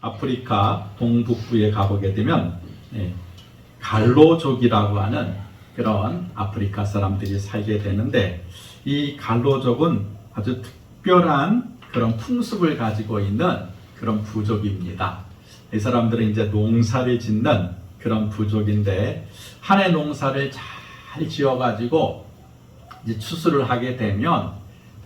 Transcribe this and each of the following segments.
아프리카 동북부에 가보게 되면 갈로족이라고 하는 그런 아프리카 사람들이 살게 되는데, 이 갈로족은 아주 특별한 그런 풍습을 가지고 있는 그런 부족입니다. 이 사람들은 이제 농사를 짓는 그런 부족인데, 한 해 농사를 잘 지어가지고 이제 추수를 하게 되면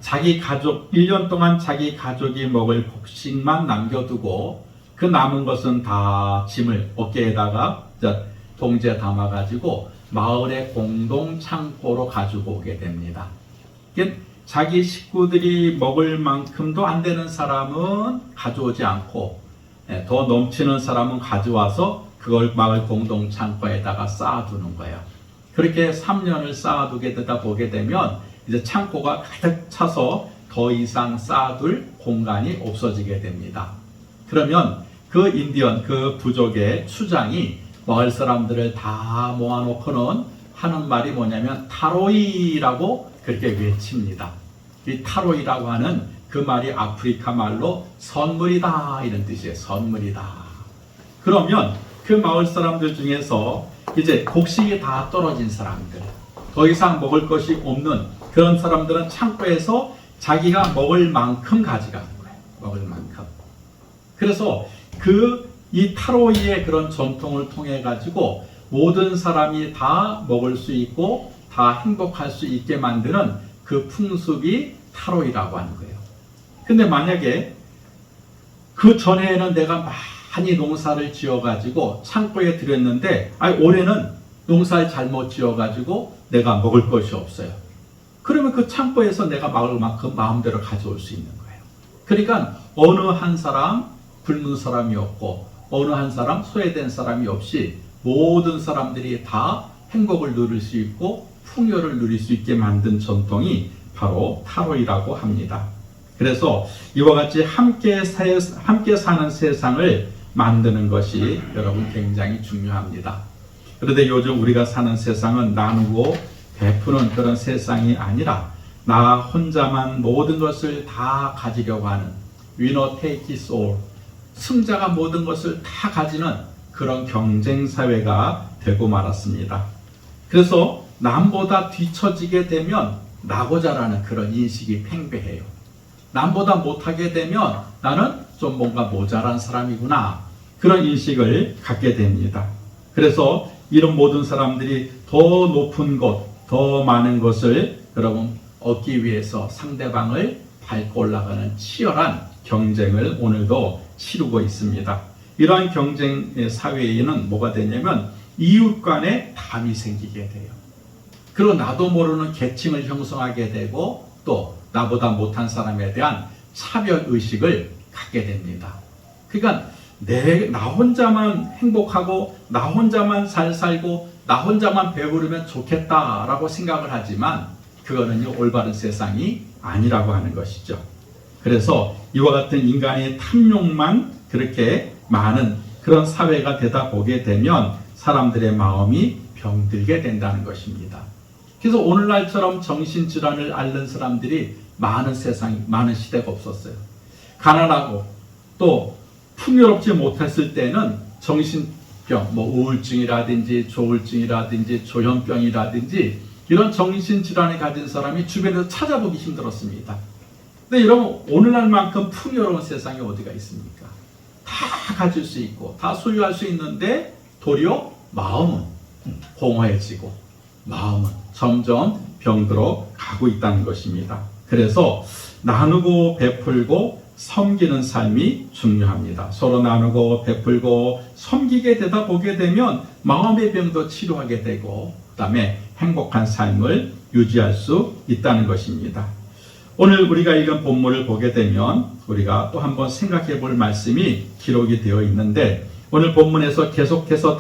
자기 가족, 1년 동안 자기 가족이 먹을 곡식만 남겨두고 그 남은 것은 다 짐을 어깨에다가 동지에 담아가지고 마을의 공동 창고로 가지고 오게 됩니다. 자기 식구들이 먹을 만큼도 안 되는 사람은 가져오지 않고 더 넘치는 사람은 가져와서 그걸 마을 공동 창고에다가 쌓아두는 거예요. 그렇게 3년을 쌓아두게 되다 보게 되면 이제 창고가 가득 차서 더 이상 쌓아둘 공간이 없어지게 됩니다. 그러면 그 인디언, 그 부족의 추장이 마을 사람들을 다 모아놓고는 하는 말이 뭐냐면 타로이라고 그렇게 외칩니다. 이 타로이라고 하는 그 말이 아프리카 말로 선물이다 이런 뜻이에요. 선물이다. 그러면 그 마을 사람들 중에서 이제 곡식이 다 떨어진 사람들, 더 이상 먹을 것이 없는 그런 사람들은 창고에서 자기가 먹을 만큼 가져가는 거예요. 먹을 만큼. 그래서 이 타로이의 그런 전통을 통해 가지고 모든 사람이 다 먹을 수 있고 다 행복할 수 있게 만드는 그 풍습이 타로이라고 하는 거예요. 근데 만약에 그 전에는 내가 많이 농사를 지어가지고 창고에 들였는데 올해는 농사를 잘못 지어가지고 내가 먹을 것이 없어요. 그러면 그 창고에서 내가 먹을 만큼 마음대로 가져올 수 있는 거예요. 그러니까 어느 한 사람 굶은 사람이 없고 어느 한 사람 소외된 사람이 없이 모든 사람들이 다 행복을 누릴 수 있고 풍요를 누릴 수 있게 만든 전통이 바로 타로이라고 합니다. 그래서 이와 같이 함께 사는 세상을 만드는 것이 여러분 굉장히 중요합니다. 그런데 요즘 우리가 사는 세상은 나누고 베푸는 그런 세상이 아니라 나 혼자만 모든 것을 다 가지려고 하는 winner take it all, 승자가 모든 것을 다 가지는 그런 경쟁 사회가 되고 말았습니다. 그래서 남보다 뒤처지게 되면 나고자라는 그런 인식이 팽배해요. 남보다 못하게 되면 나는 좀 뭔가 모자란 사람이구나, 그런 인식을 갖게 됩니다. 그래서 이런 모든 사람들이 더 높은 것, 더 많은 것을 여러분 얻기 위해서 상대방을 밟고 올라가는 치열한 경쟁을 오늘도 치르고 있습니다. 이러한 경쟁 사회에는 뭐가 되냐면 이웃 간에 담이 생기게 돼요. 그리고 나도 모르는 계층을 형성하게 되고 또 나보다 못한 사람에 대한 차별의식을 갖게 됩니다. 그러니까 나 혼자만 행복하고 나 혼자만 잘 살고 나 혼자만 배부르면 좋겠다라고 생각을 하지만 그거는요 올바른 세상이 아니라고 하는 것이죠. 그래서 이와 같은 인간의 탐욕만 그렇게 많은 그런 사회가 되다 보게 되면 사람들의 마음이 병들게 된다는 것입니다. 그래서 오늘날처럼 정신질환을 앓는 사람들이 많은 시대가 없었어요. 가난하고 또 풍요롭지 못했을 때는 정신병, 우울증이라든지 조울증이라든지 조현병이라든지 이런 정신질환을 가진 사람이 주변에서 찾아보기 힘들었습니다. 근데 여러분 오늘날만큼 풍요로운 세상이 어디가 있습니까? 다 가질 수 있고 다 소유할 수 있는데 도리어 마음은 공허해지고 마음은 점점 병들어 가고 있다는 것입니다. 그래서 나누고 베풀고 섬기는 삶이 중요합니다. 서로 나누고 베풀고 섬기게 되다 보게 되면 마음의 병도 치료하게 되고 그 다음에 행복한 삶을 유지할 수 있다는 것입니다. 오늘 우리가 읽은 본문을 보게 되면 우리가 또 한번 생각해 볼 말씀이 기록이 되어 있는데 오늘 본문에서 계속해서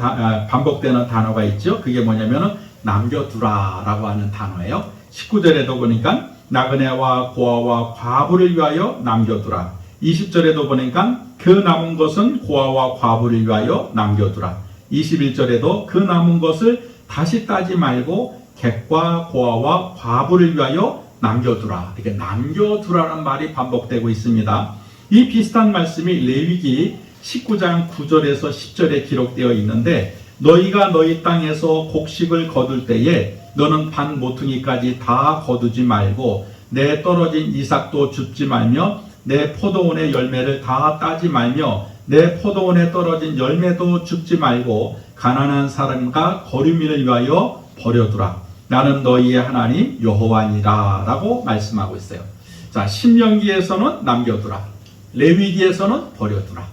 반복되는 단어가 있죠. 그게 뭐냐면 남겨두라라고 하는 단어예요. 19절에도 보니까 나그네와 고아와 과부를 위하여 남겨두라. 20절에도 보니까 그 남은 것은 고아와 과부를 위하여 남겨두라. 21절에도 그 남은 것을 다시 따지 말고 객과 고아와 과부를 위하여 남겨두라. 이렇게 남겨두라는 말이 반복되고 있습니다. 이 비슷한 말씀이 레위기 19장 9절에서 10절에 기록되어 있는데 너희가 너희 땅에서 곡식을 거둘 때에 너는 반 모퉁이까지 다 거두지 말고 내 떨어진 이삭도 줍지 말며 내 포도원의 열매를 다 따지 말며 내 포도원에 떨어진 열매도 줍지 말고 가난한 사람과 거류민을 위하여 버려두라. 나는 너희의 하나님 여호와니라 라고 말씀하고 있어요. 자, 신명기에서는 남겨두라. 레위기에서는 버려두라.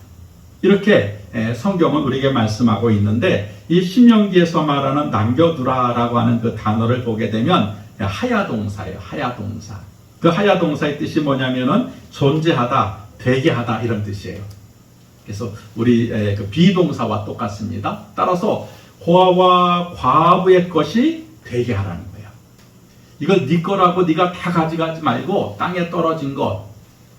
이렇게 성경은 우리에게 말씀하고 있는데 이 신명기에서 말하는 남겨두라라고 하는 그 단어를 보게 되면 하야동사예요. 하야동사. 그 하야동사의 뜻이 뭐냐면은 존재하다, 되게 하다 이런 뜻이에요. 그래서 우리 그 비동사와 똑같습니다. 따라서 고아와 과부의 것이 되게 하라는 거예요. 이건 네 거라고 네가 다 가져가지 말고 땅에 떨어진 것,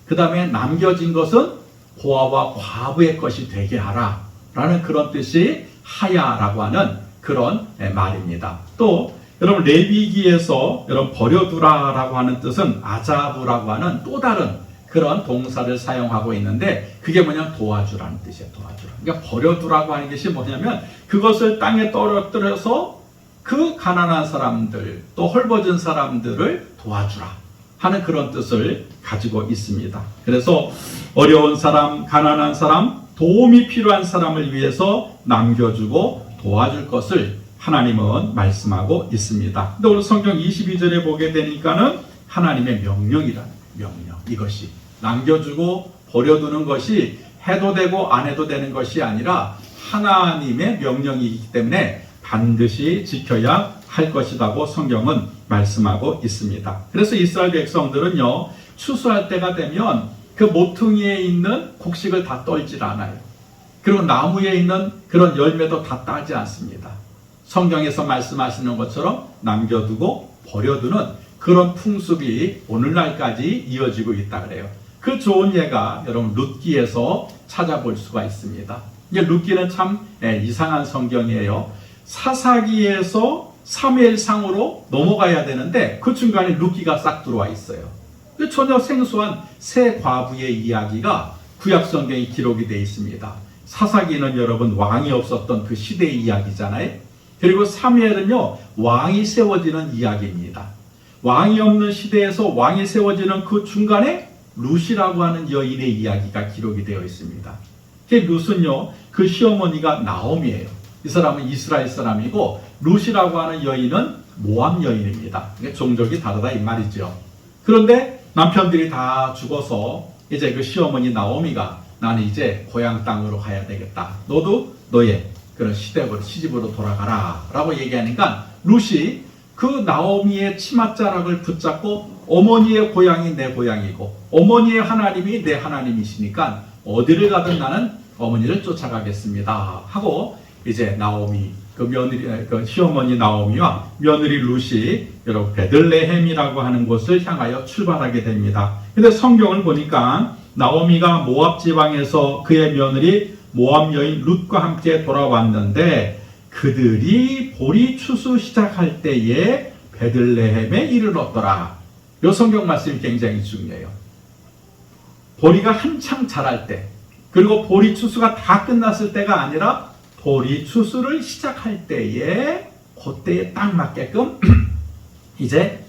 그 다음에 남겨진 것은 고아와 과부의 것이 되게 하라 라는 그런 뜻이 하야라고 하는 그런 말입니다. 또 여러분 레위기에서 여러분 버려두라라고 하는 뜻은 아자부라고 하는 또 다른 그런 동사를 사용하고 있는데 그게 뭐냐면 도와주라는 뜻이에요. 도와주라. 그러니까 버려두라고 하는 것이 뭐냐면 그것을 땅에 떨어뜨려서 그 가난한 사람들 또 헐벗은 사람들을 도와주라 하는 그런 뜻을 가지고 있습니다. 그래서 어려운 사람, 가난한 사람, 도움이 필요한 사람을 위해서 남겨주고 도와줄 것을 하나님은 말씀하고 있습니다. 근데 오늘 성경 22절에 보게 되니까는 하나님의 명령이라는 명령. 이것이 남겨주고 버려두는 것이 해도 되고 안 해도 되는 것이 아니라 하나님의 명령이기 때문에 반드시 지켜야 할 것이라고 성경은 말씀하고 있습니다. 그래서 이스라엘 백성들은요, 추수할 때가 되면 그 모퉁이에 있는 곡식을 다 떨질 않아요. 그리고 나무에 있는 그런 열매도 다 따지 않습니다. 성경에서 말씀하시는 것처럼 남겨두고 버려두는 그런 풍습이 오늘날까지 이어지고 있다 그래요. 그 좋은 예가 여러분 룻기에서 찾아볼 수가 있습니다. 이게 룻기는 참 이상한 성경이에요. 사사기에서 사무엘상으로 넘어가야 되는데 그 중간에 룻기가 싹 들어와 있어요. 전혀 생소한 새 과부의 이야기가 구약 성경에 기록이 되어 있습니다. 사사기는 여러분 왕이 없었던 그 시대의 이야기잖아요. 그리고 사무엘은요 왕이 세워지는 이야기입니다. 왕이 없는 시대에서 왕이 세워지는 그 중간에 룻이라고 하는 여인의 이야기가 기록이 되어 있습니다. 룻은요 그 시어머니가 나오미예요. 이 사람은 이스라엘 사람이고 룻이라고 하는 여인은 모압 여인입니다. 종족이 다르다 이 말이죠. 그런데 남편들이 다 죽어서 이제 그 시어머니 나오미가 나는 이제 고향 땅으로 가야 되겠다. 너도 너의 그런 시집으로 돌아가라 라고 얘기하니까 룻이 그 나오미의 치맛자락을 붙잡고 어머니의 고향이 내 고향이고 어머니의 하나님이 내 하나님이시니까 어디를 가든 나는 어머니를 쫓아가겠습니다 하고 이제 나오미 그 며느리 그 시어머니 나오미와 며느리 룻이 여러분 베들레헴이라고 하는 곳을 향하여 출발하게 됩니다. 근데 성경을 보니까 나오미가 모압 지방에서 그의 며느리 모압 여인 룻과 함께 돌아왔는데 그들이 보리 추수 시작할 때에 베들레헴에 이르렀더라. 이 성경 말씀이 굉장히 중요해요. 보리가 한창 자랄 때 그리고 보리 추수가 다 끝났을 때가 아니라 보리 추수를 시작할 때에 그때에 딱 맞게끔 이제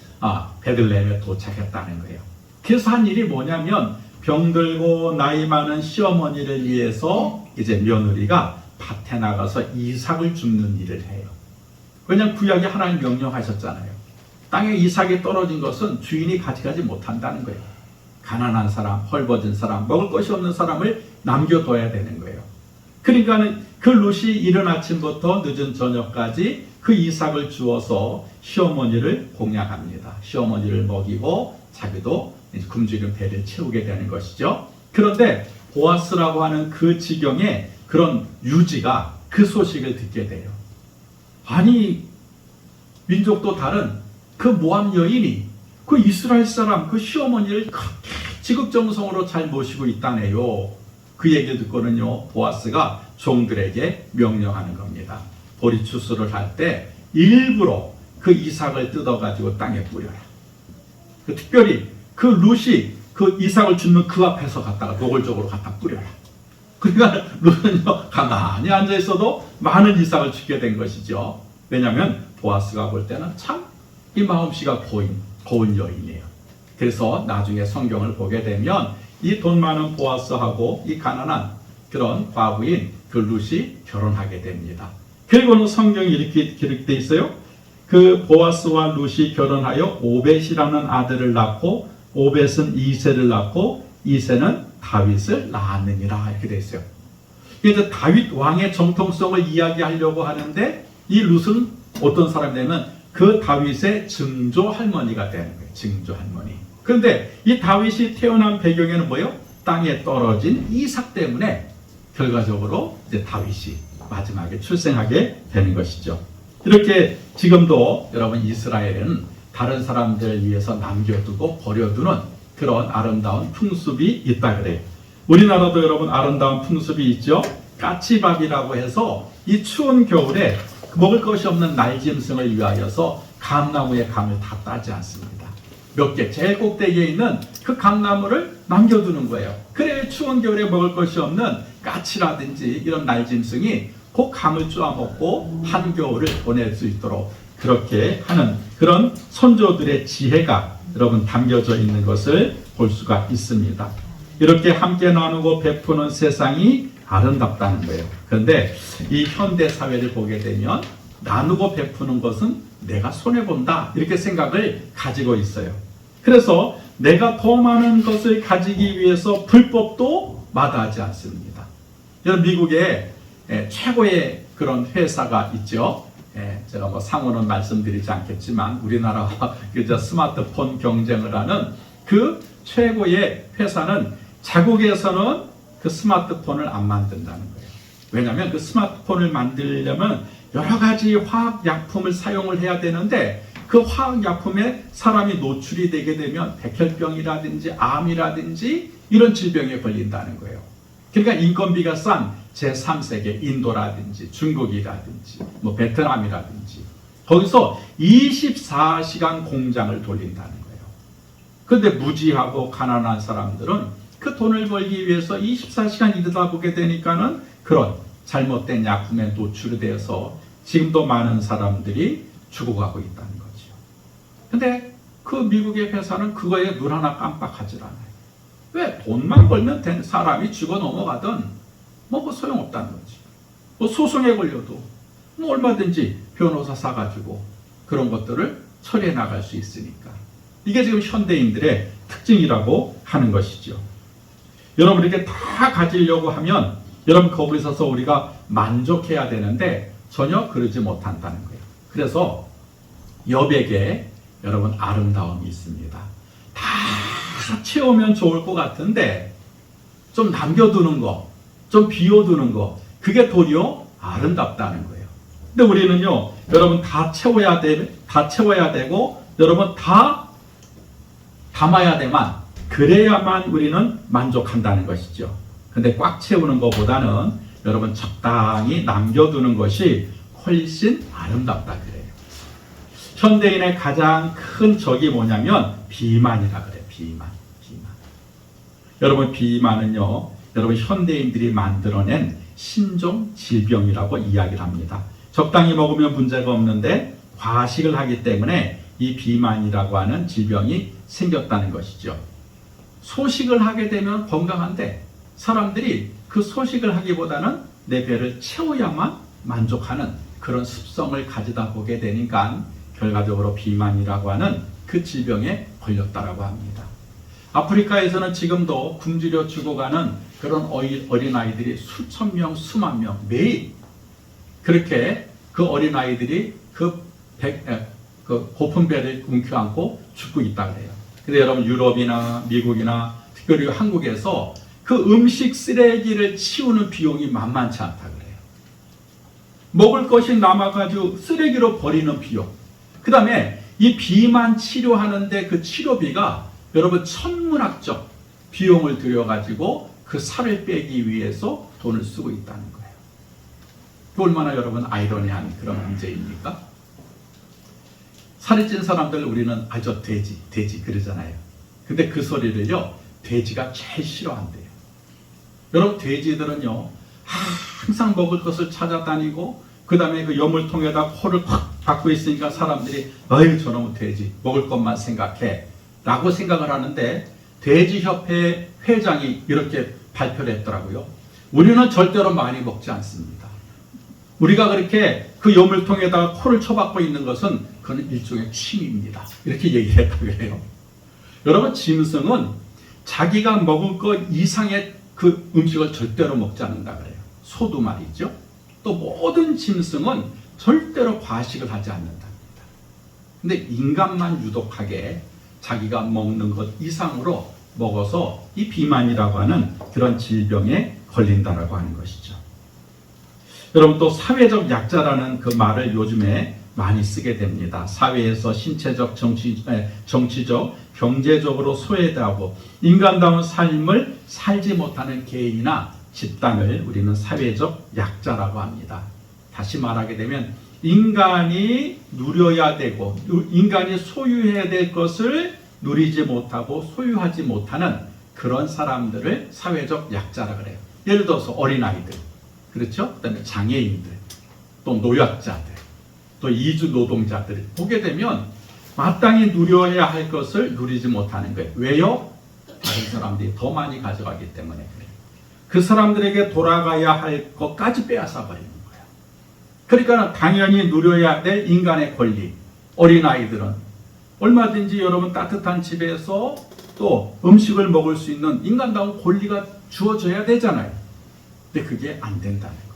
베들레헴에 도착했다는 거예요. 그래서 한 일이 뭐냐면 병들고 나이 많은 시어머니를 위해서 이제 며느리가 밭에 나가서 이삭을 줍는 일을 해요. 왜냐하면 구약에 하나님 명령하셨잖아요. 땅에 이삭이 떨어진 것은 주인이 가져가지 못한다는 거예요. 가난한 사람, 헐벗은 사람, 먹을 것이 없는 사람을 남겨둬야 되는 거예요. 그러니까는 그 룻이 이른 아침부터 늦은 저녁까지 그 이삭을 주어서 시어머니를 공양합니다. 시어머니를 먹이고 자기도 굶주린 배를 채우게 되는 것이죠. 그런데 보아스라고 하는 그 지경에 그런 유지가 그 소식을 듣게 돼요. 아니 민족도 다른 그 모압 여인이 그 이스라엘 사람 그 시어머니를 그렇게 지극정성으로 잘 모시고 있다네요. 그 얘기를 듣고는요 보아스가 종들에게 명령하는 겁니다. 보리 추수를 할 때 일부러 그 이삭을 뜯어가지고 땅에 뿌려라. 특별히 그 룻이 그 이삭을 줍는 그 앞에서 갖다가 노골적으로 갖다 뿌려라. 그러니까 룻은요 가만히 앉아 있어도 많은 이삭을 주게 된 것이죠. 왜냐하면 보아스가 볼 때는 참 이 마음씨가 고운 여인이에요. 그래서 나중에 성경을 보게 되면 이 돈 많은 보아스하고 이 가난한 그런 과부인 그 룻이 결혼하게 됩니다. 그리고는 성경이 이렇게 기록되어 있어요. 그 보아스와 룻이 결혼하여 오벳이라는 아들을 낳고 오벳은 이새를 낳고 이새는 다윗을 낳았느니라 이렇게 되어 있어요. 이제 다윗 왕의 정통성을 이야기하려고 하는데 이 룻은 어떤 사람이 되면 그 다윗의 증조 할머니가 되는 거예요. 증조 할머니. 그런데 이 다윗이 태어난 배경에는 뭐예요? 땅에 떨어진 이삭 때문에 결과적으로 이제 다윗이 마지막에 출생하게 되는 것이죠. 이렇게 지금도 여러분 이스라엘은 다른 사람들을 위해서 남겨두고 버려두는 그런 아름다운 풍습이 있다 그래요. 우리나라도 여러분 아름다운 풍습이 있죠. 까치밥이라고 해서 이 추운 겨울에 먹을 것이 없는 날짐승을 위하여서 감나무의 감을 다 따지 않습니다. 몇 개 제일 꼭대기에 있는 그 감나무를 남겨두는 거예요. 그래 추운 겨울에 먹을 것이 없는 까치라든지 이런 날짐승이 그 감을 쪼아 먹고 한겨울을 보낼 수 있도록 그렇게 하는 그런 선조들의 지혜가 여러분 담겨져 있는 것을 볼 수가 있습니다. 이렇게 함께 나누고 베푸는 세상이 아름답다는 거예요. 그런데 이 현대 사회를 보게 되면 나누고 베푸는 것은 내가 손해본다 이렇게 생각을 가지고 있어요. 그래서 내가 더 많은 것을 가지기 위해서 불법도 마다하지 않습니다. 여러분 미국에 최고의 그런 회사가 있죠. 제가 뭐 상호는 말씀드리지 않겠지만 우리나라와 스마트폰 경쟁을 하는 그 최고의 회사는 자국에서는 그 스마트폰을 안 만든다는 거예요. 왜냐하면 그 스마트폰을 만들려면 여러 가지 화학약품을 사용을 해야 되는데 그 화학약품에 사람이 노출이 되게 되면 백혈병이라든지 암이라든지 이런 질병에 걸린다는 거예요. 그러니까 인건비가 싼 제3세계 인도라든지 중국이라든지 뭐 베트남이라든지 거기서 24시간 공장을 돌린다는 거예요. 그런데 무지하고 가난한 사람들은 그 돈을 벌기 위해서 24시간 일하다 보게 되니까는 그런 잘못된 약품에 노출이 되어서 지금도 많은 사람들이 죽어가고 있다는 거죠. 근데 그 미국의 회사는 그거에 눈 하나 깜빡하지 않아요. 왜? 돈만 벌면 된 사람이 죽어 넘어가든 뭐 소용없다는 거지. 뭐 소송에 걸려도 뭐 얼마든지 변호사 사가지고 그런 것들을 처리해 나갈 수 있으니까. 이게 지금 현대인들의 특징이라고 하는 것이죠. 여러분 이렇게 다 가지려고 하면 여러분 거기에 서서 우리가 만족해야 되는데 전혀 그러지 못한다는 거예요. 그래서 여백에 여러분 아름다움이 있습니다. 다 채우면 좋을 것 같은데 좀 남겨두는 거, 좀 비워두는 거 그게 도리어 아름답다는 거예요. 근데 우리는요 여러분 다 채워야 되고 여러분 다 담아야 되만 그래야만 우리는 만족한다는 것이죠. 근데 꽉 채우는 것보다는 여러분 적당히 남겨두는 것이 훨씬 아름답다 그래요. 현대인의 가장 큰 적이 뭐냐면 비만이라 그래요. 비만. 여러분 비만은요. 여러분 현대인들이 만들어낸 신종 질병이라고 이야기를 합니다. 적당히 먹으면 문제가 없는데 과식을 하기 때문에 이 비만이라고 하는 질병이 생겼다는 것이죠. 소식을 하게 되면 건강한데 사람들이 그 소식을 하기보다는 내 배를 채워야만 만족하는 그런 습성을 가지다 보게 되니까 결과적으로 비만이라고 하는 그 질병에 걸렸다라고 합니다. 아프리카에서는 지금도 굶주려 죽어가는 그런 어린아이들이 수천 명, 수만 명 매일 그렇게 그 어린아이들이 그 고픈 배를 움켜안고 죽고 있다 그래요. 근데 여러분 유럽이나 미국이나 특별히 한국에서 그 음식 쓰레기를 치우는 비용이 만만치 않다 그래요. 먹을 것이 남아가지고 쓰레기로 버리는 비용. 그 다음에 이 비만 치료하는데 그 치료비가 여러분 천문학적 비용을 들여가지고 그 살을 빼기 위해서 돈을 쓰고 있다는 거예요. 그 얼마나 여러분 아이러니한 그런 문제입니까? 살이 찐 사람들 우리는 저 돼지 그러잖아요. 근데 그 소리를요 돼지가 제일 싫어한대요. 여러분 돼지들은요 항상 먹을 것을 찾아다니고 그 다음에 그 여물통에다 코를 확 박고 있으니까 사람들이 어이 저놈의 돼지 먹을 것만 생각해 라고 생각을 하는데 돼지협회 회장이 이렇게 발표를 했더라고요. 우리는 절대로 많이 먹지 않습니다. 우리가 그렇게 그 여물통에다가 코를 쳐박고 있는 것은 그건 일종의 취미입니다. 이렇게 얘기를 했다고 해요. 여러분 짐승은 자기가 먹을 것 이상의 그 음식을 절대로 먹지 않는다 그래요. 소도 말이죠. 또 모든 짐승은 절대로 과식을 하지 않는답니다. 근데 인간만 유독하게 자기가 먹는 것 이상으로 먹어서 이 비만이라고 하는 그런 질병에 걸린다라고 하는 것이죠. 여러분 또 사회적 약자라는 그 말을 요즘에 많이 쓰게 됩니다. 사회에서 신체적, 정치적, 경제적으로 소외되고 인간다운 삶을 살지 못하는 개인이나 집단을 우리는 사회적 약자라고 합니다. 다시 말하게 되면 인간이 누려야 되고 인간이 소유해야 될 것을 누리지 못하고 소유하지 못하는 그런 사람들을 사회적 약자라 그래요. 예를 들어서 어린아이들, 그렇죠? 그다음에 장애인들, 또 노약자들, 또 이주 노동자들 보게 되면 마땅히 누려야 할 것을 누리지 못하는 거예요. 왜요? 다른 사람들이 더 많이 가져가기 때문에 그래요. 그 사람들에게 돌아가야 할 것까지 빼앗아 버리는 거예요. 그러니까 당연히 누려야 될 인간의 권리, 어린아이들은 얼마든지 여러분 따뜻한 집에서 또 음식을 먹을 수 있는 인간다운 권리가 주어져야 되잖아요. 근데 그게 안 된다는 거예요.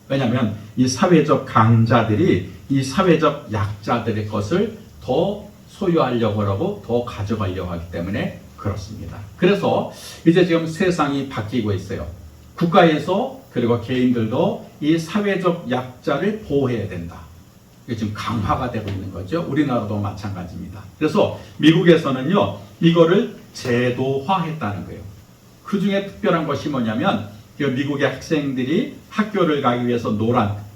왜냐하면 이 사회적 강자들이 이 사회적 약자들의 것을 더 소유하려고 하고 더 가져가려고 하기 때문에 그렇습니다. 그래서 이제 지금 세상이 바뀌고 있어요. 국가에서 그리고 개인들도 이 사회적 약자를 보호해야 된다. 이게 지금 강화가 되고 있는 거죠. 우리나라도 마찬가지입니다. 그래서 미국에서는요, 이거를 제도화했다는 거예요. 그 중에 특별한 것이 뭐냐면, 미국의 학생들이 학교를 가기 위해서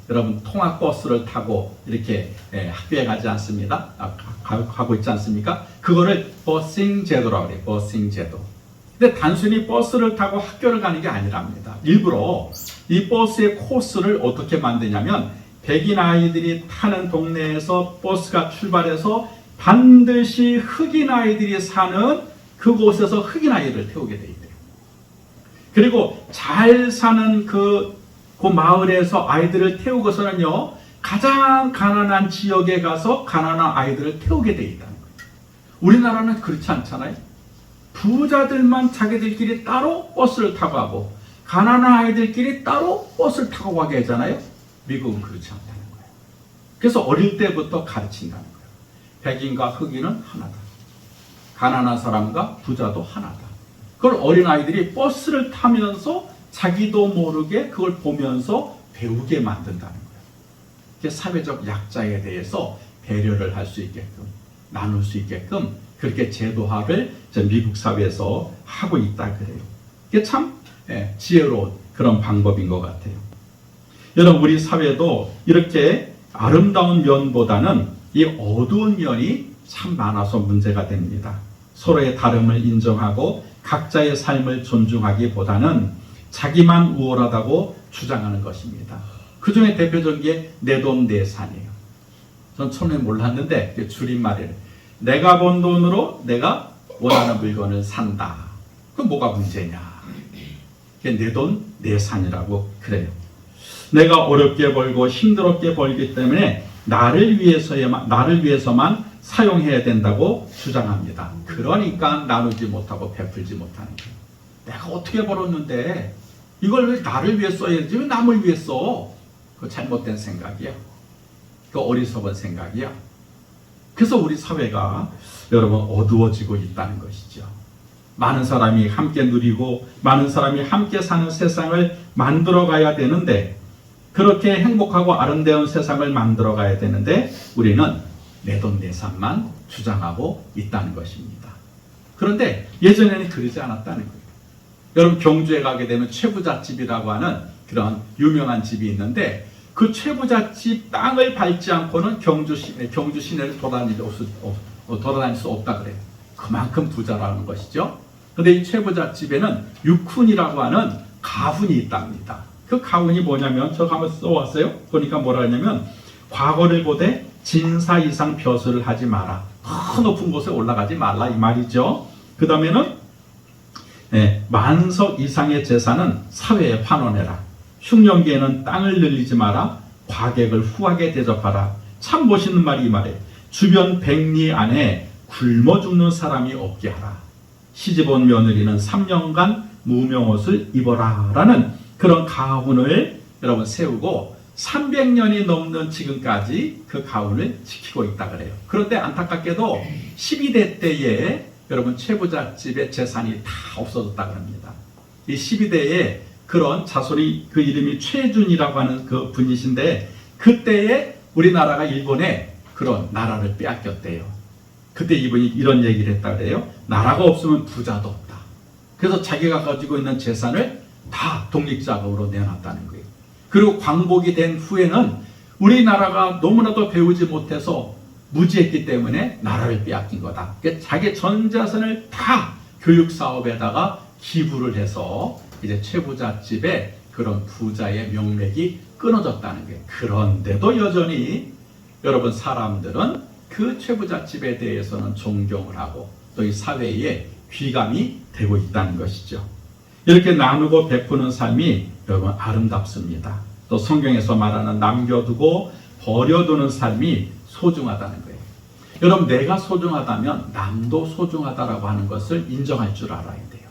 여러분 통학버스를 타고 이렇게 학교에 가지 않습니다. 가고 있지 않습니까? 그거를 버싱 제도라고 그래요. 버싱 제도. 근데 단순히 버스를 타고 학교를 가는 게 아니랍니다. 일부러 이 버스의 코스를 어떻게 만드냐면 백인 아이들이 타는 동네에서 버스가 출발해서 반드시 흑인 아이들이 사는 그곳에서 흑인 아이들을 태우게 돼 있대요. 그리고 잘 사는 그 마을에서 아이들을 태우고서는요, 가장 가난한 지역에 가서 가난한 아이들을 태우게 돼 있다는 거예요. 우리나라는 그렇지 않잖아요. 부자들만 자기들끼리 따로 버스를 타고 가고 가난한 아이들끼리 따로 버스를 타고 가게 하잖아요. 미국은 그렇지 않다는 거예요. 그래서 어릴 때부터 가르친다는 거예요. 백인과 흑인은 하나다. 가난한 사람과 부자도 하나다. 그걸 어린아이들이 버스를 타면서 자기도 모르게 그걸 보면서 배우게 만든다는 거예요. 이게 사회적 약자에 대해서 배려를 할 수 있게끔, 나눌 수 있게끔 그렇게 제도화를 미국 사회에서 하고 있다 그래요. 이게 참 지혜로운 그런 방법인 것 같아요. 여러분 우리 사회도 이렇게 아름다운 면보다는 이 어두운 면이 참 많아서 문제가 됩니다. 서로의 다름을 인정하고 각자의 삶을 존중하기보다는 자기만 우월하다고 주장하는 것입니다. 그 중에 대표적인 게 내 돈 내 산이에요. 전 처음에 몰랐는데 줄임말이에요. 내가 번 돈으로 내가 원하는 물건을 산다. 그럼 뭐가 문제냐? 내 돈 내 산이라고 그래요. 내가 어렵게 벌고 힘들게 벌기 때문에 나를 위해서만 사용해야 된다고 주장합니다. 그러니까 나누지 못하고 베풀지 못하는 거예요. 내가 어떻게 벌었는데 이걸 왜 나를 위해 써야지 왜 남을 위해 써? 그거 잘못된 생각이야. 그거 어리석은 생각이야. 그래서 우리 사회가 여러분 어두워지고 있다는 것이죠. 많은 사람이 함께 누리고 많은 사람이 함께 사는 세상을 만들어 가야 되는데 그렇게 행복하고 아름다운 세상을 만들어 가야 되는데 우리는 내돈내산만 주장하고 있다는 것입니다. 그런데 예전에는 그러지 않았다는 거예요. 여러분 경주에 가게 되면 최부잣집이라고 하는 그런 유명한 집이 있는데 그 최부잣집 땅을 밟지 않고는 경주 시내를 돌아다닐 수 없다 그래요. 그만큼 부자라는 것이죠. 근데 이 최부잣집에는 육훈이라고 하는 가훈이 있답니다. 그 가훈이 뭐냐면 저 한번 써왔어요. 보니까 뭐라 하냐면 과거를 보되 진사 이상 벼슬을 하지 마라. 더 높은 곳에 올라가지 말라 이 말이죠. 그 다음에는 만석 이상의 재산은 사회에 환원해라. 흉년기에는 땅을 늘리지 마라. 과객을 후하게 대접하라. 참 멋있는 말이 이 말이에요. 주변 백리 안에 굶어 죽는 사람이 없게 하라. 시집온 며느리는 3년간 무명옷을 입어라 라는 그런 가훈을 여러분 세우고 300년이 넘는 지금까지 그 가훈을 지키고 있다 그래요. 그런데 안타깝게도 12대 때에 여러분 최부잣집의 재산이 다 없어졌다 그럽니다. 이 12대에 그런 자손이 그 이름이 최준이라고 하는 그 분이신데 그때에 우리나라가 일본에 그런 나라를 빼앗겼대요. 그때 이분이 이런 얘기를 했다 그래요. 나라가 없으면 부자도 없다. 그래서 자기가 가지고 있는 재산을 다 독립자금으로 내놨다는 거예요. 그리고 광복이 된 후에는 우리나라가 너무나도 배우지 못해서 무지했기 때문에 나라를 빼앗긴 거다. 그러니까 자기 전 재산을 다 교육 사업에다가 기부를 해서 이제 최부잣집의 그런 부자의 명맥이 끊어졌다는 거예요. 그런데도 여전히 여러분 사람들은 그 최부잣집에 대해서는 존경을 하고 또 이 사회에 귀감이 되고 있다는 것이죠. 이렇게 나누고 베푸는 삶이 여러분 아름답습니다. 또 성경에서 말하는 남겨두고 버려두는 삶이 소중하다는 거예요. 여러분 내가 소중하다면 남도 소중하다라고 하는 것을 인정할 줄 알아야 돼요.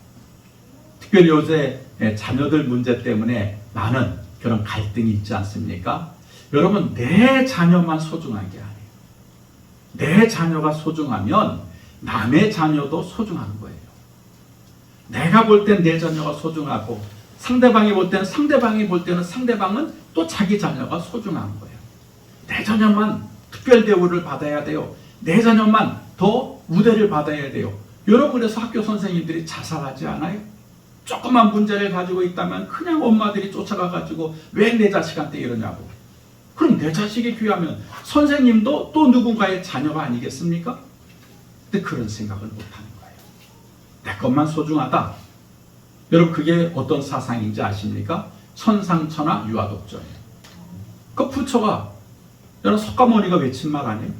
특별히 요새 자녀들 문제 때문에 많은 그런 갈등이 있지 않습니까? 여러분 내 자녀만 소중한 게 아니에요. 내 자녀가 소중하면 남의 자녀도 소중한 거예요. 내가 볼 땐 내 자녀가 소중하고 상대방이 볼 때는 상대방은 또 자기 자녀가 소중한 거예요. 내 자녀만 특별 대우를 받아야 돼요. 내 자녀만 더 우대를 받아야 돼요. 여러분 그래서 학교 선생님들이 자살하지 않아요? 조그만 문제를 가지고 있다면 그냥 엄마들이 쫓아가가지고 왜 내 자식한테 이러냐고. 그럼 내 자식이 귀하면 선생님도 또 누군가의 자녀가 아니겠습니까? 근데 그런 생각을 못하는 거예요. 내 것만 소중하다. 여러분 그게 어떤 사상인지 아십니까? 천상천하 유아독존이에요. 그 부처가 여러분 석가모니가 외친 말 아니에요?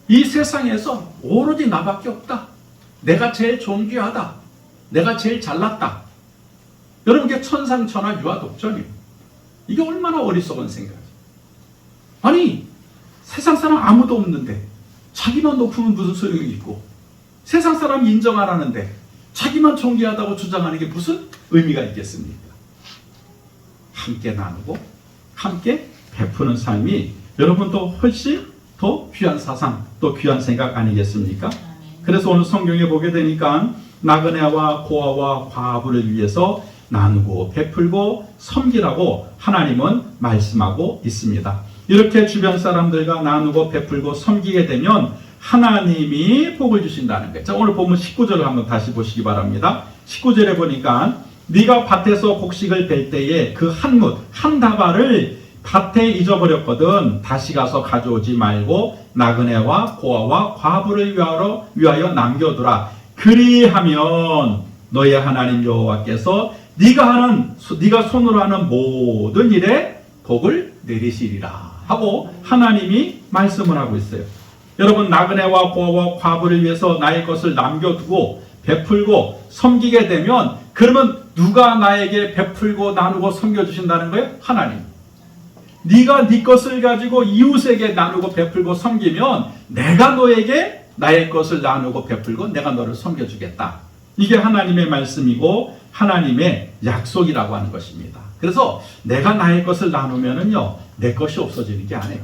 이 세상에서 오로지 나밖에 없다. 내가 제일 존귀하다. 내가 제일 잘났다. 여러분 이게 천상천하 유아독존이에요. 이게 얼마나 어리석은 생각이에요. 아니 세상 사람 아무도 없는데 자기만 높으면 무슨 소용이 있고 세상 사람 인정하라는데 자기만 존귀하다고 주장하는 게 무슨 의미가 있겠습니까? 함께 나누고 함께 베푸는 삶이 여러분도 훨씬 더 귀한 사상 또 귀한 생각 아니겠습니까? 그래서 오늘 성경에 보게 되니까 나그네와 고아와 과부를 위해서 나누고 베풀고 섬기라고 하나님은 말씀하고 있습니다. 이렇게 주변 사람들과 나누고 베풀고 섬기게 되면 하나님이 복을 주신다는 거예요. 자, 오늘 보면 19절을 한번 다시 보시기 바랍니다. 19절에 보니까 네가 밭에서 곡식을 벨 때에 그 한 뭇, 한 다발을 밭에 잊어버렸거든 다시 가서 가져오지 말고 나그네와 고아와 과부를 위하여 남겨두라. 그리하면 너의 하나님 여호와께서 네가 손으로 하는 모든 일에 복을 내리시리라 하고 하나님이 말씀을 하고 있어요. 여러분 나그네와 고아와 과부를 위해서 나의 것을 남겨두고 베풀고 섬기게 되면 그러면 누가 나에게 베풀고 나누고 섬겨주신다는 거예요? 하나님. 네가 네 것을 가지고 이웃에게 나누고 베풀고 섬기면 내가 너에게 나의 것을 나누고 베풀고 내가 너를 섬겨주겠다. 이게 하나님의 말씀이고 하나님의 약속이라고 하는 것입니다. 그래서 내가 나의 것을 나누면은요, 내 것이 없어지는 게 아니에요.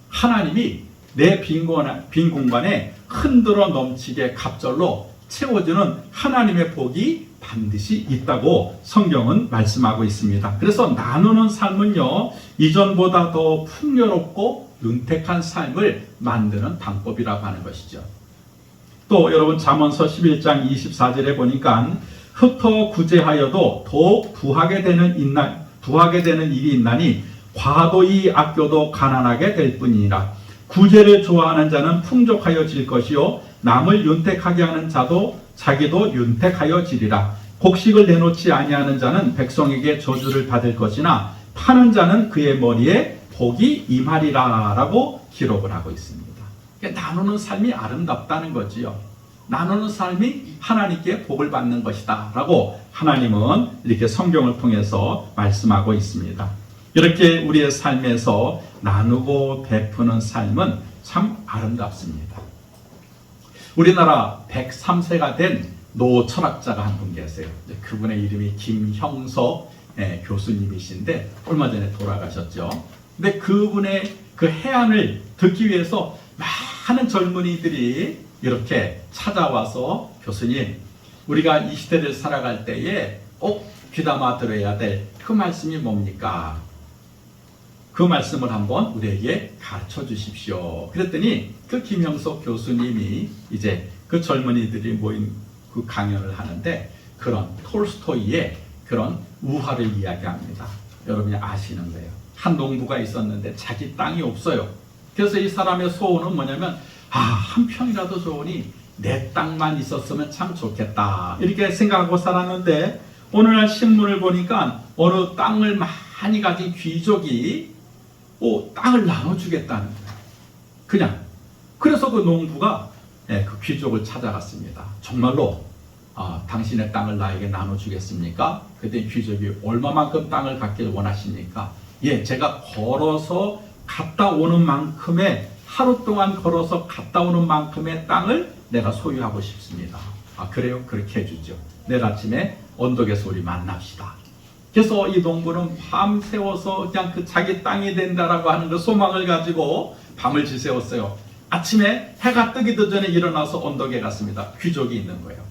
하나님이 내 빈 공간에 흔들어 넘치게 갑절로 채워주는 하나님의 복이 반드시 있다고 성경은 말씀하고 있습니다. 그래서 나누는 삶은요, 이전보다 더 풍요롭고 윤택한 삶을 만드는 방법이라고 하는 것이죠. 또 여러분 잠언서 11장 24절에 보니까 흩어 구제하여도 더욱 부하게 되는 일이 있나니 과도히 아껴도 가난하게 될 뿐이니라. 구제를 좋아하는 자는 풍족하여질 것이요 남을 윤택하게 하는 자도 자기도 윤택하여지리라. 곡식을 내놓지 아니하는 자는 백성에게 저주를 받을 것이나 파는 자는 그의 머리에 복이 임하리라 라고 기록을 하고 있습니다. 그러니까 나누는 삶이 아름답다는 거지요. 나누는 삶이 하나님께 복을 받는 것이다 라고 하나님은 이렇게 성경을 통해서 말씀하고 있습니다. 이렇게 우리의 삶에서 나누고 베푸는 삶은 참 아름답습니다. 우리나라 103세가 된 노 철학자가 한 분 계세요. 그분의 이름이 김형석 교수님이신데 얼마 전에 돌아가셨죠. 근데 그분의 그 해안을 듣기 위해서 많은 젊은이들이 이렇게 찾아와서 교수님, 우리가 이 시대를 살아갈 때에 꼭 귀담아 들어야 될 그 말씀이 뭡니까? 그 말씀을 한번 우리에게 가르쳐 주십시오. 그랬더니 그 김형석 교수님이 이제 그 젊은이들이 모인 그 강연을 하는데 그런 톨스토이의 그런 우화를 이야기합니다. 여러분이 아시는 거예요. 한 농부가 있었는데 자기 땅이 없어요. 그래서 이 사람의 소원은 뭐냐면 한 평이라도 좋으니 내 땅만 있었으면 참 좋겠다 이렇게 생각하고 살았는데 어느 날 신문을 보니까 어느 땅을 많이 가진 귀족이 땅을 나눠주겠다는 거예요. 그냥. 그래서 그 농부가 그 귀족을 찾아갔습니다. 정말로 당신의 땅을 나에게 나눠주겠습니까? 그때 귀족이 얼마만큼 땅을 갖길 원하십니까? 예, 제가 걸어서 갔다 오는 만큼의 하루 동안 걸어서 갔다 오는 만큼의 땅을 내가 소유하고 싶습니다. 그래요? 그렇게 해주죠. 내일 아침에 언덕에서 우리 만납시다. 그래서 이 농부는 밤 새워서 그냥 그 자기 땅이 된다라고 하는 그 소망을 가지고 밤을 지새웠어요. 아침에 해가 뜨기도 전에 일어나서 언덕에 갔습니다. 귀족이 있는 거예요.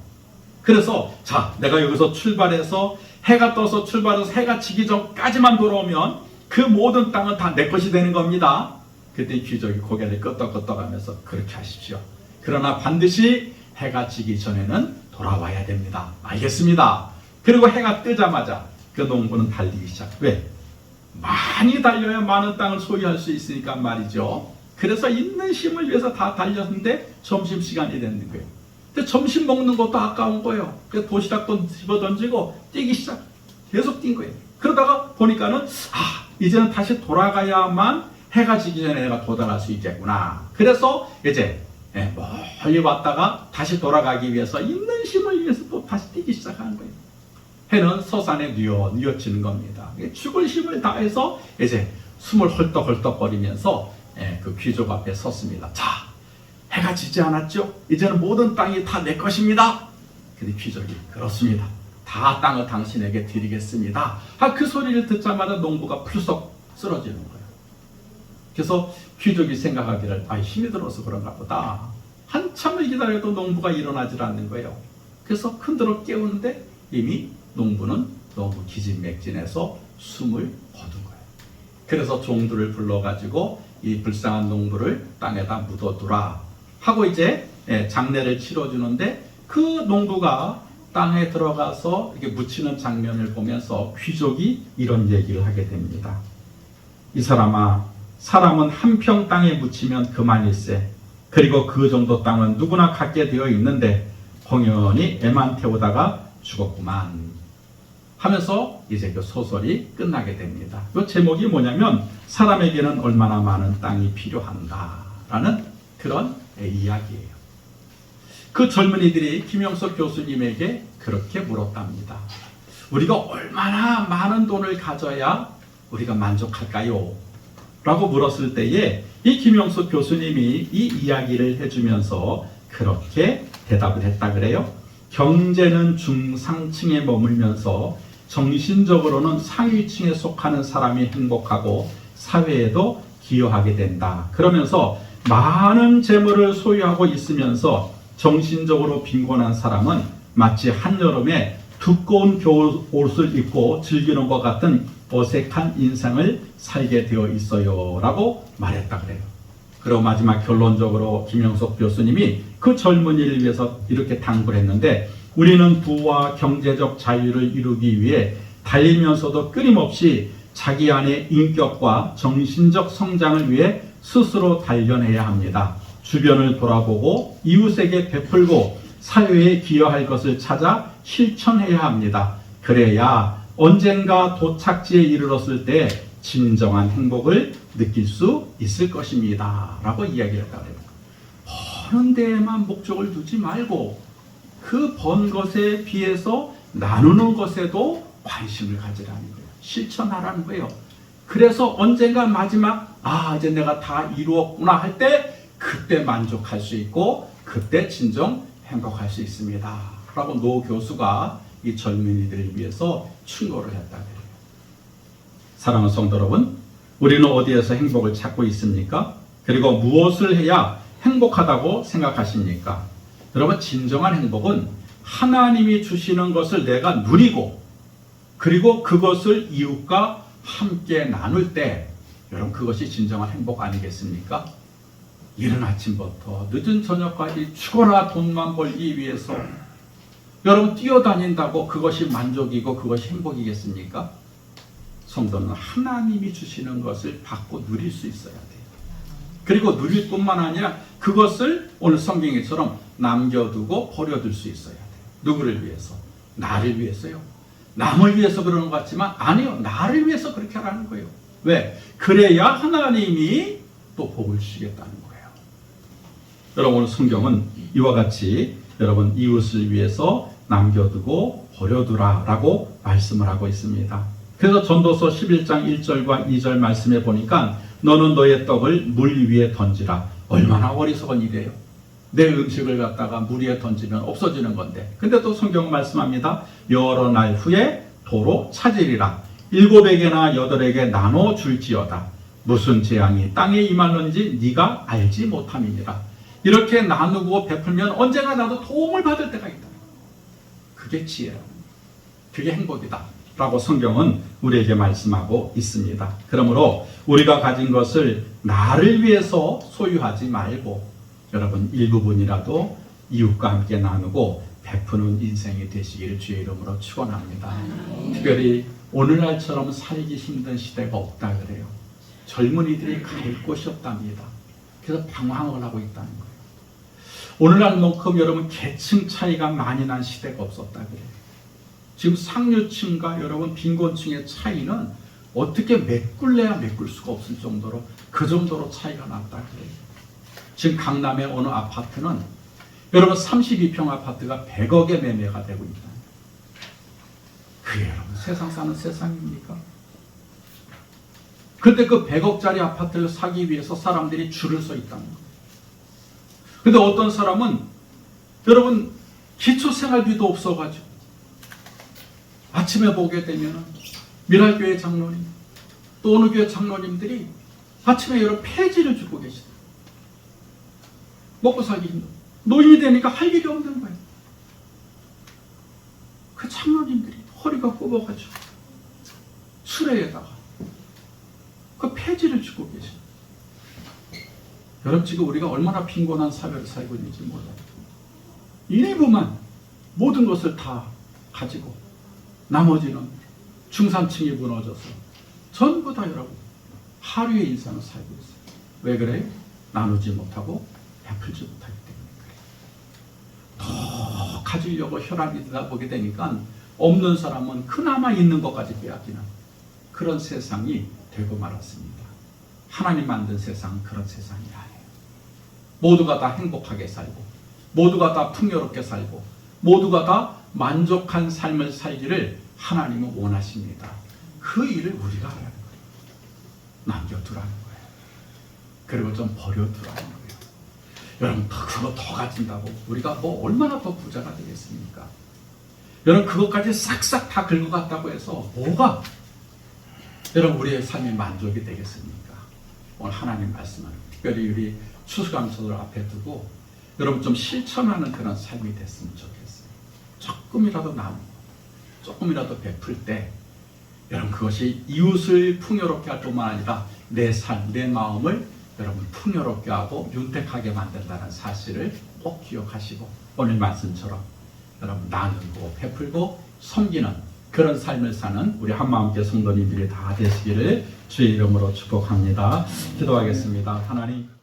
그래서 자, 내가 여기서 출발해서 해가 떠서 출발해서 해가 지기 전까지만 돌아오면 그 모든 땅은 다 내 것이 되는 겁니다. 그때 귀족이 고개를 끄덕끄덕하면서 그렇게 하십시오. 그러나 반드시 해가 지기 전에는 돌아와야 됩니다. 알겠습니다. 그리고 해가 뜨자마자 그 농부는 달리기 시작. 왜? 많이 달려야 많은 땅을 소유할 수 있으니까 말이죠. 그래서 있는 힘을 위해서 다 달렸는데 점심시간이 됐는 거예요. 근데 점심 먹는 것도 아까운 거예요. 그래서 도시락도 집어던지고 뛰기 시작. 계속 뛴 거예요. 그러다가 보니까는 이제는 다시 돌아가야만 해가 지기 전에 내가 도달할 수 있겠구나. 그래서 이제 멀리 왔다가 다시 돌아가기 위해서 있는 힘을 위해서 또 다시 뛰기 시작하는 거예요. 해는 서산에 뉘어지는 겁니다. 죽을 힘을 다해서 이제 숨을 헐떡헐떡거리면서 그 귀족 앞에 섰습니다. 자, 해가 지지 않았죠? 이제는 모든 땅이 다 내 것입니다. 근데 귀족이 그렇습니다. 다 땅을 당신에게 드리겠습니다. 그 소리를 듣자마자 농부가 풀썩 쓰러지는 거예요. 그래서 귀족이 생각하기를 힘이 들어서 그런가 보다. 한참을 기다려도 농부가 일어나질 않는 거예요. 그래서 흔들어 깨우는데 이미 농부는 너무 기진맥진해서 숨을 거둔 거예요. 그래서 종들을 불러가지고 이 불쌍한 농부를 땅에다 묻어두라 하고 이제 장례를 치러주는데 그 농부가 땅에 들어가서 이렇게 묻히는 장면을 보면서 귀족이 이런 얘기를 하게 됩니다. 이 사람아, 사람은 한 평 땅에 묻히면 그만일세. 그리고 그 정도 땅은 누구나 갖게 되어 있는데 공연히 애만 태우다가 죽었구만 하면서 이제 그 소설이 끝나게 됩니다. 그 제목이 뭐냐면 사람에게는 얼마나 많은 땅이 필요한가라는 그런 이야기예요. 그 젊은이들이 김형석 교수님에게 그렇게 물었답니다. 우리가 얼마나 많은 돈을 가져야 우리가 만족할까요? 라고 물었을 때에 이 김형석 교수님이 이 이야기를 해주면서 그렇게 대답을 했다 그래요. 경제는 중상층에 머물면서 정신적으로는 상위층에 속하는 사람이 행복하고 사회에도 기여하게 된다. 그러면서 많은 재물을 소유하고 있으면서 정신적으로 빈곤한 사람은 마치 한여름에 두꺼운 겨울 옷을 입고 즐기는 것 같은 어색한 인상을 살게 되어 있어요 라고 말했다 그래요. 그리고 마지막 결론적으로 김형석 교수님이 그 젊은이를 위해서 이렇게 당부를 했는데 우리는 부와 경제적 자유를 이루기 위해 달리면서도 끊임없이 자기 안의 인격과 정신적 성장을 위해 스스로 단련해야 합니다. 주변을 돌아보고 이웃에게 베풀고 사회에 기여할 것을 찾아 실천해야 합니다. 그래야 언젠가 도착지에 이르렀을 때 진정한 행복을 느낄 수 있을 것입니다. 라고 이야기를 했다고 해요. 버는 데에만 목적을 두지 말고 그 번 것에 비해서 나누는 것에도 관심을 가지라는 거예요. 실천하라는 거예요. 그래서 언젠가 마지막 이제 내가 다 이루었구나 할 때 그때 만족할 수 있고 그때 진정 행복할 수 있습니다. 라고 노 교수가 이 젊은이들을 위해서 충고를 했다고 해요. 사랑하는 성도 여러분, 우리는 어디에서 행복을 찾고 있습니까? 그리고 무엇을 해야 행복하다고 생각하십니까? 여러분, 진정한 행복은 하나님이 주시는 것을 내가 누리고 그리고 그것을 이웃과 함께 나눌 때 여러분 그것이 진정한 행복 아니겠습니까? 이른 아침부터 늦은 저녁까지 죽어라 돈만 벌기 위해서 여러분 뛰어다닌다고 그것이 만족이고 그것이 행복이겠습니까? 성도는 하나님이 주시는 것을 받고 누릴 수 있어야 돼요. 그리고 누릴 뿐만 아니라 그것을 오늘 성경에처럼 남겨두고 버려둘 수 있어야 돼요. 누구를 위해서? 나를 위해서요. 남을 위해서 그러는 것 같지만 아니요. 나를 위해서 그렇게 하라는 거예요. 왜? 그래야 하나님이 또 복을 주시겠다는 거예요. 여러분 오늘 성경은 이와 같이 여러분 이웃을 위해서 남겨두고 버려두라 라고 말씀을 하고 있습니다. 그래서 전도서 11장 1절과 2절 말씀에 보니까 너는 너의 떡을 물 위에 던지라. 얼마나 어리석은 일이에요. 내 음식을 갖다가 물 위에 던지면 없어지는 건데. 근데 또 성경 말씀합니다. 여러 날 후에 도로 찾으리라. 7에게나 8에게 나눠 줄지어다. 무슨 재앙이 땅에 임하는지 네가 알지 못함이니라. 이렇게 나누고 베풀면 언젠가 나도 도움을 받을 때가 있다. 그게 지혜라. 그게 행복이다. 라고 성경은 우리에게 말씀하고 있습니다. 그러므로 우리가 가진 것을 나를 위해서 소유하지 말고 여러분 일부분이라도 이웃과 함께 나누고 베푸는 인생이 되시기를 주의 이름으로 축원합니다. 특별히 오늘날처럼 살기 힘든 시대가 없다 그래요. 젊은이들이 갈 곳이 없답니다. 그래서 방황을 하고 있다는 거예요. 오늘날만큼 여러분 계층 차이가 많이 난 시대가 없었다 그래요. 지금 상류층과 여러분 빈곤층의 차이는 어떻게 메꿀래야 메꿀 수가 없을 정도로 그 정도로 차이가 났다 그래요. 지금 강남의 어느 아파트는 여러분 32평 아파트가 100억에 매매가 되고 있다. 그게 여러분 세상 사는 세상입니까? 그런데 그 100억짜리 아파트를 사기 위해서 사람들이 줄을 서 있다는 거예요. 근데 어떤 사람은 여러분 기초생활비도 없어가지고 아침에 보게 되면 미랄교회 장로님 또 어느 교회 장로님들이 아침에 여러 폐지를 주고 계시다. 먹고 살기 힘들어. 노인이 되니까 할 일이 없는 거예요. 그 장로님들이 허리가 굽어가지고 수레에다가 그 폐지를 주고 계시다. 여러분 지금 우리가 얼마나 빈곤한 사회를 살고 있는지 몰라요. 일부만 모든 것을 다 가지고 나머지는 중산층이 무너져서 전부 다 여러분 하류의 인생을 살고 있어요. 왜 그래요? 나누지 못하고 베풀지 못하기 때문에 그래요. 더 가지려고 혈안이 되다 보게 되니까 없는 사람은 그나마 있는 것까지 빼앗기는 그런 세상이 되고 말았습니다. 하나님 만든 세상은 그런 세상이 아니에요. 모두가 다 행복하게 살고 모두가 다 풍요롭게 살고 모두가 다 만족한 삶을 살기를 하나님은 원하십니다. 그 일을 우리가 하라는 거예요. 남겨두라는 거예요. 그리고 좀 버려두라는 거예요. 여러분 그거 더 가진다고 우리가 뭐 얼마나 더 부자가 되겠습니까? 여러분 그것까지 싹싹 다 긁어갔다고 해서 뭐가 여러분 우리의 삶이 만족이 되겠습니까? 오늘 하나님 말씀을 특별히 우리 추수감사절 앞에 두고 여러분 좀 실천하는 그런 삶이 됐으면 좋겠어요. 조금이라도 나누고 조금이라도 베풀 때 여러분 그것이 이웃을 풍요롭게 할 뿐만 아니라 내 삶, 내 마음을 여러분 풍요롭게 하고 윤택하게 만든다는 사실을 꼭 기억하시고 오늘 말씀처럼 여러분 나누고 베풀고 섬기는 그런 삶을 사는 우리 한마음교회 성도님들이 다 되시기를 주의 이름으로 축복합니다. 기도하겠습니다. 하나님